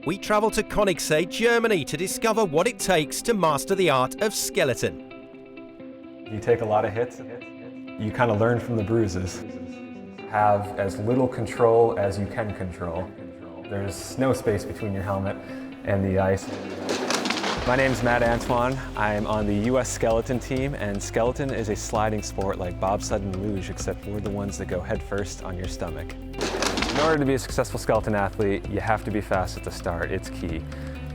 we travel to coincide, Germany to discover what it takes to master the art of skeleton. You take a lot of hits, you kind of learn from the bruises. Have as little control as you can control. There's no space between your helmet and the ice. My name's Antoine. I'm on the US skeleton team, and skeleton is a sliding sport like bobsled and luge, except we're the ones that go head first on your stomach. In order to be a successful skeleton athlete, you have to be fast at the start. It's key.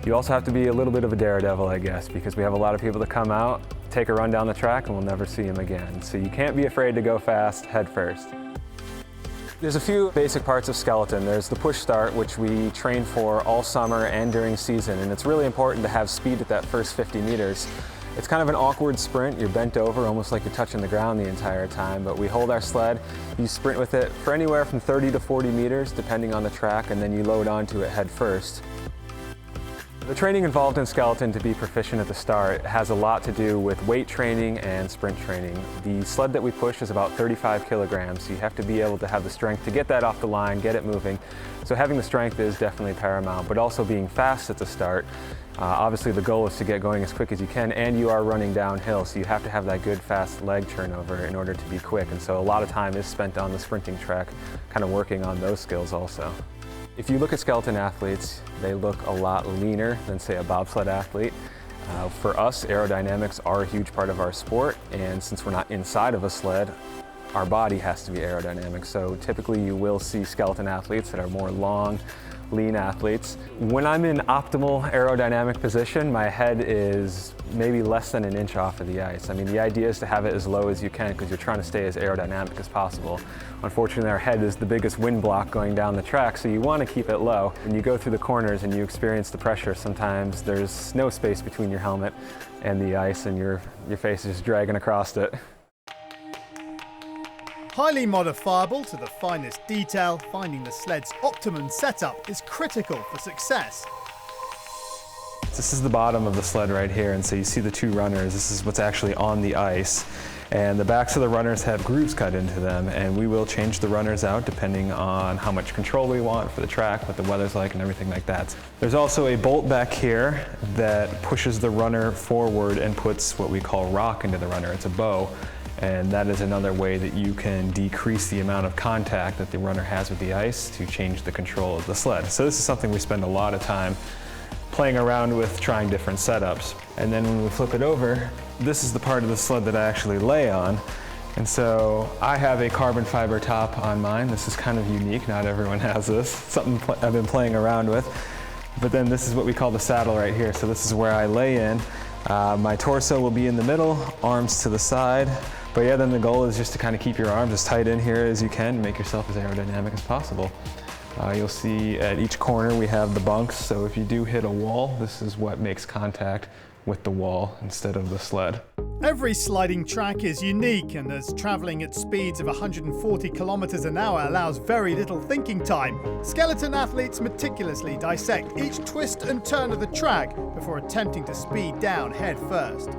You also have to be a little bit of a daredevil, I guess, because we have a lot of people that come out, take a run down the track, and we'll never see them again. So you can't be afraid to go fast, head first. There's a few basic parts of skeleton. There's the push start, which we train for all summer and during season, and it's really important to have speed at that first 50 meters. It's kind of an awkward sprint. You're bent over, almost like you're touching the ground the entire time, but we hold our sled, you sprint with it for anywhere from 30 to 40 meters, depending on the track, and then you load onto it head first. The training involved in skeleton to be proficient at the start has a lot to do with weight training and sprint training. The sled that we push is about 35 kilograms, so you have to be able to have the strength to get that off the line, get it moving. So having the strength is definitely paramount, but also being fast at the start. Obviously the goal is to get going as quick as you can, and you are running downhill, so you have to have that good fast leg turnover in order to be quick. And so a lot of time is spent on the sprinting track, kind of working on those skills also. If you look at skeleton athletes, they look a lot leaner than, say, a bobsled athlete. For us, aerodynamics are a huge part of our sport, and since we're not inside of a sled, our body has to be aerodynamic. So typically you will see skeleton athletes that are more long, lean athletes. When I'm in optimal aerodynamic position, my head is maybe less than an inch off of the ice. I mean, the idea is to have it as low as you can because you're trying to stay as aerodynamic as possible. Unfortunately, our head is the biggest wind block going down the track, so you want to keep it low. When you go through the corners and you experience the pressure, sometimes there's no space between your helmet and the ice, and your face is just dragging across it. Highly modifiable to the finest detail, finding the sled's optimum setup is critical for success. This is the bottom of the sled right here, and so you see the two runners. This is what's actually on the ice. And the backs of the runners have grooves cut into them, and we will change the runners out depending on how much control we want for the track, what the weather's like, and everything like that. There's also a bolt back here that pushes the runner forward and puts what we call rock into the runner. It's a bow. And that is another way that you can decrease the amount of contact that the runner has with the ice to change the control of the sled. So this is something we spend a lot of time playing around with, trying different setups. And then when we flip it over, this is the part of the sled that I actually lay on. And so I have a carbon fiber top on mine. This is kind of unique, not everyone has this. Something I've been playing around with. But then this is what we call the saddle right here. So this is where I lay in. My torso will be in the middle, arms to the side. But yeah, then the goal is just to kind of keep your arms as tight in here as you can, make yourself as aerodynamic as possible. You'll see at each corner we have the bunks, so if you do hit a wall, this is what makes contact with the wall instead of the sled. Every sliding track is unique, and as travelling at speeds of 140 kilometers an hour allows very little thinking time, skeleton athletes meticulously dissect each twist and turn of the track before attempting to speed down head first.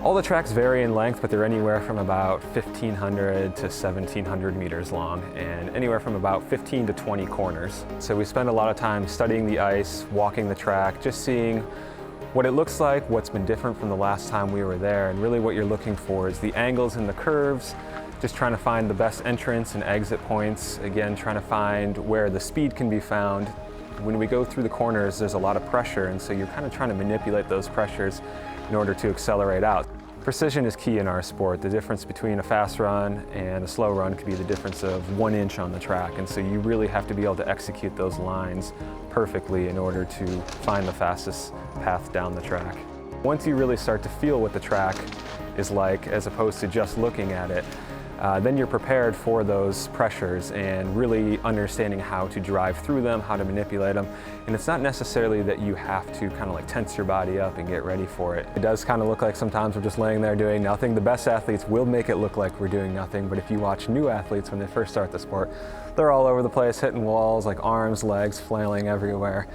All the tracks vary in length, but they're anywhere from about 1,500 to 1,700 meters long, and anywhere from about 15 to 20 corners. So we spend a lot of time studying the ice, walking the track, just seeing what it looks like, what's been different from the last time we were there, and really what you're looking for is the angles and the curves, just trying to find the best entrance and exit points, again trying to find where the speed can be found. When we go through the corners, there's a lot of pressure, and so you're kind of trying to manipulate those pressures in order to accelerate out. Precision is key in our sport. The difference between a fast run and a slow run could be the difference of 1 inch on the track, and so you really have to be able to execute those lines perfectly in order to find the fastest path down the track. Once you really start to feel what the track is like, as opposed to just looking at it, then you're prepared for those pressures and really understanding how to drive through them, how to manipulate them. And it's not necessarily that you have to kind of like tense your body up and get ready for it. It does kind of look like sometimes we're just laying there doing nothing. The best athletes will make it look like we're doing nothing, but if you watch new athletes when they first start the sport, they're all over the place, hitting walls, like arms, legs, flailing everywhere.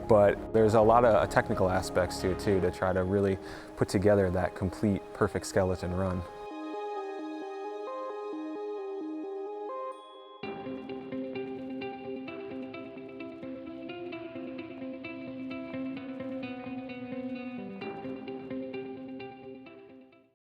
But there's a lot of technical aspects to it too, to try to really put together that complete, perfect skeleton run.